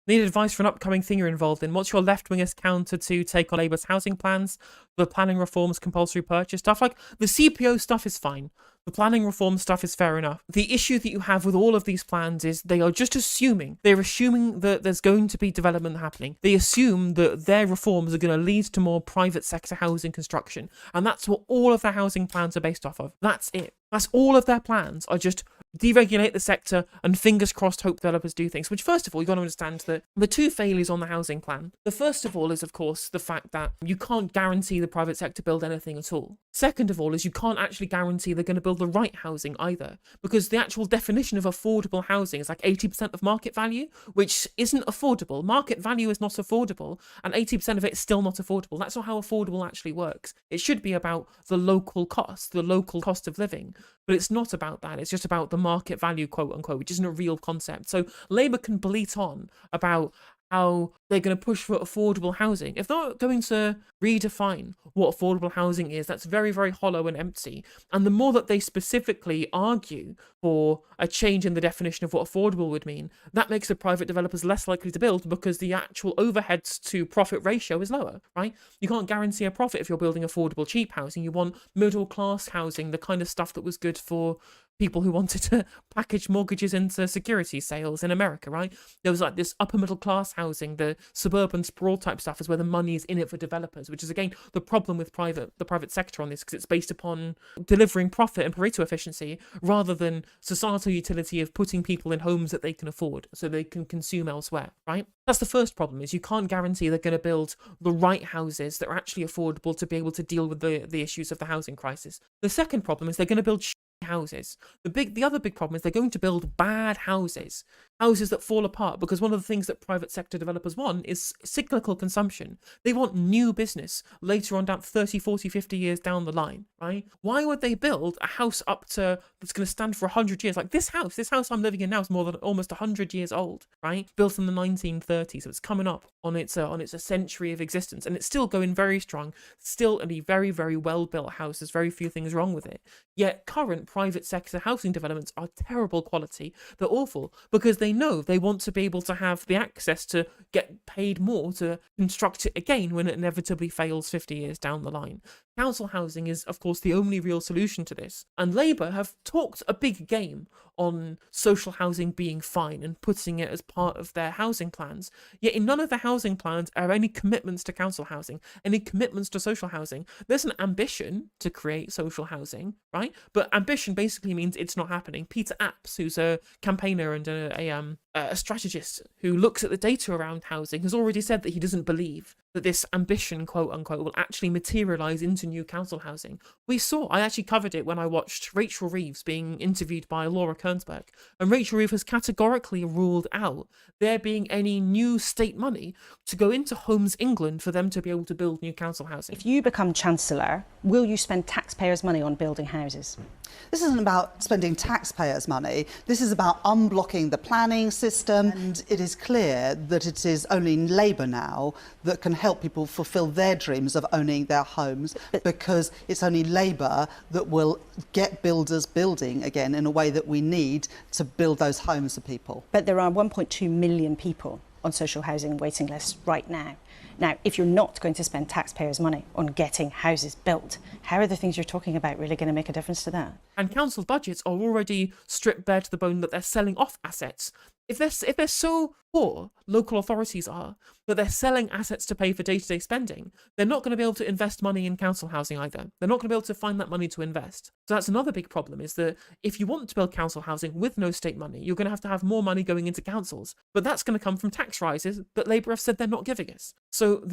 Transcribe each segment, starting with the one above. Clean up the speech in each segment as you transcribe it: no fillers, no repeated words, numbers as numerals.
Need advice for an upcoming thing you're involved in? What's your left-wingers counter to take on Labour's housing plans? The planning reforms, compulsory purchase stuff? Like, the CPO stuff is fine. The planning reform stuff is fair enough. The issue that you have with all of these plans is they're assuming that there's going to be development happening. They assume that their reforms are going to lead to more private sector housing construction. And that's what all of their housing plans are based off of. That's it. That's all of their plans, are just deregulate the sector and fingers crossed hope developers do things. Which, first of all, you've got to understand that the two failures on the housing plan. The first of all is, of course, the fact that you can't guarantee the private sector build anything at all. Second of all is you can't actually guarantee they're going to build the right housing either, because the actual definition of affordable housing is like 80% of market value, which isn't affordable. Market value is not affordable, and 80% of it is still not affordable. That's not how affordable actually works. It should be about the local cost of living, but it's not about that. It's just about the market value, quote unquote, which isn't a real concept. So Labour can bleat on about how they're going to push for affordable housing. If they're going to redefine what affordable housing is, that's very, very hollow and empty. And the more that they specifically argue for a change in the definition of what affordable would mean, that makes the private developers less likely to build because the actual overheads to profit ratio is lower, right? You can't guarantee a profit if you're building affordable, cheap housing. You want middle class housing, the kind of stuff that was good for people who wanted to package mortgages into security sales in America, right? There was like this upper middle class housing, the suburban sprawl type stuff is where the money is in it for developers, which is again the problem with the private sector on this, because it's based upon delivering profit and Pareto efficiency rather than societal utility of putting people in homes that they can afford so they can consume elsewhere, right? That's the first problem, is you can't guarantee they're going to build the right houses that are actually affordable to be able to deal with the issues of the housing crisis. The second problem is they're going to build houses. The other big problem is they're going to build bad houses that fall apart, because one of the things that private sector developers want is cyclical consumption. They want new business later on, down 30, 40, 50 years down the line, right? Why would they build a house that's going to stand for 100 years? Like this house I'm living in now is more than almost 100 years old, right? Built in the 1930s, so it's coming up on its a century of existence, and it's still going very strong, still a very, very well built house. There's very few things wrong with it. Yet current private sector housing developments are terrible quality. They're awful because they know they want to be able to have the access to get paid more to construct it again when it inevitably fails 50 years down the line. Council housing is, of course, the only real solution to this. And Labour have talked a big game on social housing being fine and putting it as part of their housing plans. Yet in none of the housing plans are any commitments to council housing, any commitments to social housing. There's an ambition to create social housing, right? But ambition basically means it's not happening. Peter Apps, who's a campaigner and a strategist who looks at the data around housing, has already said that he doesn't believe that this ambition, quote unquote, will actually materialise into new council housing. I actually covered it when I watched Rachel Reeves being interviewed by Laura Kernsberg, and Rachel Reeves has categorically ruled out there being any new state money to go into Homes England for them to be able to build new council housing. If you become Chancellor, will you spend taxpayers' money on building houses? This isn't about spending taxpayers' money. This is about unblocking the planning system, and it is clear that it is only Labour now that can help people fulfil their dreams of owning their homes, because it's only Labour that will get builders building again in a way that we need to build those homes for people. But there are 1.2 million people on social housing waiting lists right now. Now, if you're not going to spend taxpayers' money on getting houses built, how are the things you're talking about really going to make a difference to that? And council budgets are already stripped bare to the bone that they're selling off assets. If they're so poor, local authorities are, that they're selling assets to pay for day-to-day spending, they're not going to be able to invest money in council housing either. They're not going to be able to find that money to invest. So that's another big problem, is that if you want to build council housing with no state money, you're going to have more money going into councils. But that's going to come from tax rises that Labour have said they're not giving us. So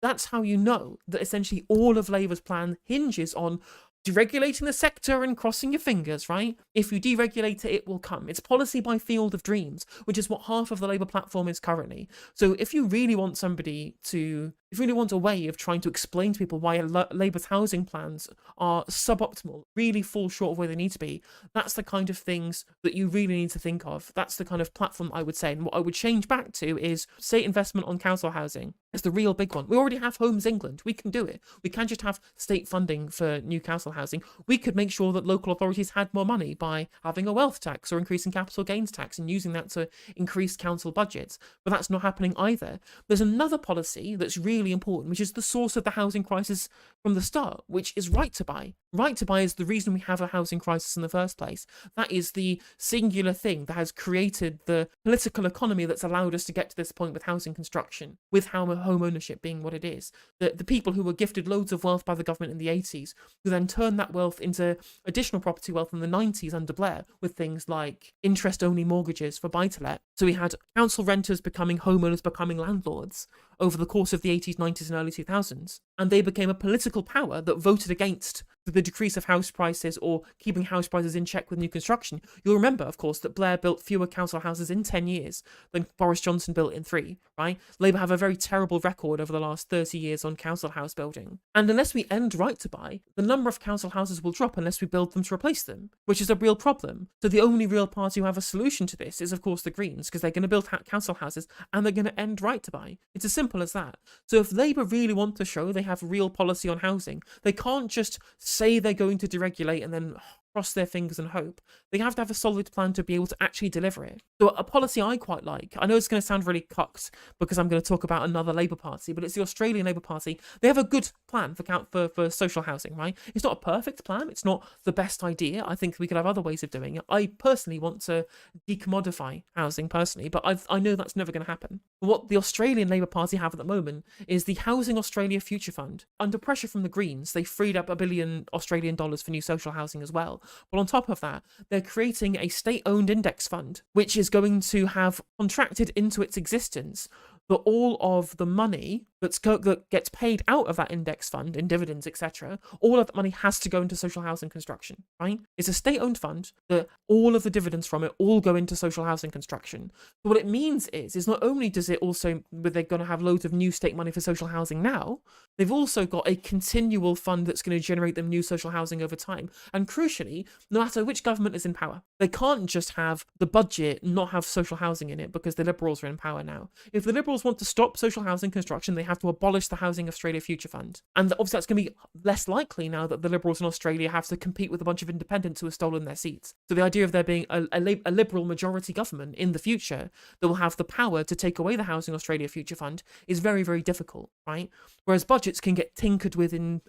that's how you know that essentially all of Labour's plan hinges on deregulating the sector and crossing your fingers, right? If you deregulate it, it will come. It's policy by field of dreams, which is what half of the Labour platform is currently. So if you really want if you really want a way of trying to explain to people why Labour's housing plans are suboptimal, really fall short of where they need to be, that's the kind of things that you really need to think of. That's the kind of platform I would say. And what I would change back to is state investment on council housing. It's the real big one. We already have Homes England. We can do it. We can just have state funding for new council council housing, we could make sure that local authorities had more money by having a wealth tax or increasing capital gains tax and using that to increase council budgets. But that's not happening either. There's another policy that's really important, which is the source of the housing crisis from the start, which is right to buy. Right to buy is the reason we have a housing crisis in the first place. That is the singular thing that has created the political economy that's allowed us to get to this point with housing construction, with home ownership being what it is. The people who were gifted loads of wealth by the government in the 80s, who then turned that wealth into additional property wealth in the 90s under Blair, with things like interest-only mortgages for buy-to-let. So we had council renters becoming homeowners, becoming landlords over the course of the 80s, 90s and early 2000s. And they became a political power that voted against the decrease of house prices or keeping house prices in check with new construction. You'll remember, of course, that Blair built fewer council houses in 10 years than Boris Johnson built in 3, right? Labour have a very terrible record over the last 30 years on council house building. And unless we end right to buy, the number of council houses will drop unless we build them to replace them, which is a real problem. So the only real party who have a solution to this is, of course, the Greens, because they're going to build council houses and they're going to end right to buy. It's as simple as that. So if Labour really want to show they have real policy on housing, they can't just say they're going to deregulate and then cross their fingers and hope. They have to have a solid plan to be able to actually deliver it. So a policy I quite like, I know it's going to sound really cucked because I'm going to talk about another Labour Party, but it's the Australian Labour Party. They have a good plan for social housing, right? It's not a perfect plan. It's not the best idea. I think we could have other ways of doing it. I personally want to decommodify housing personally, but I know that's never going to happen. What the Australian Labour Party have at the moment is the Housing Australia Future Fund. Under pressure from the Greens, they freed up $1 billion Australian dollars for new social housing as well. But on top of that, they're creating a state-owned index fund, which is going to have contracted into its existence that all of the money that gets paid out of that index fund in dividends, etc., all of that money has to go into social housing construction, right? It's a state-owned fund that all of the dividends from it all go into social housing construction. So what it means is not only does it also, but they're going to have loads of new state money for social housing now, they've also got a continual fund that's going to generate them new social housing over time. And crucially, no matter which government is in power, they can't just have the budget not have social housing in it because the Liberals are in power now. If the Liberals want to stop social housing construction, they have to abolish the Housing Australia Future Fund. And obviously that's going to be less likely now that the Liberals in Australia have to compete with a bunch of independents who have stolen their seats. So the idea of there being a Liberal majority government in the future that will have the power to take away the Housing Australia Future Fund is very, very difficult, right? Whereas budgets can get tinkered with in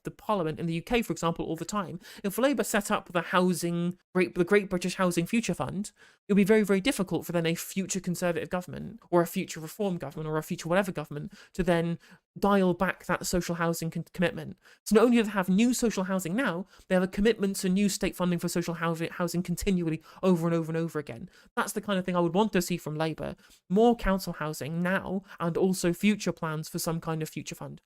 the Parliament in the UK, for example, all the time. If Labour set up the Great British Housing Future Fund, it would be very, very difficult for then a future Conservative government or a future Reform government or a future whatever government to then dial back that social housing commitment. So not only do they have new social housing now, they have a commitment to new state funding for social housing continually over and over and over again. That's the kind of thing I would want to see from Labour. More council housing now and also future plans for some kind of future fund.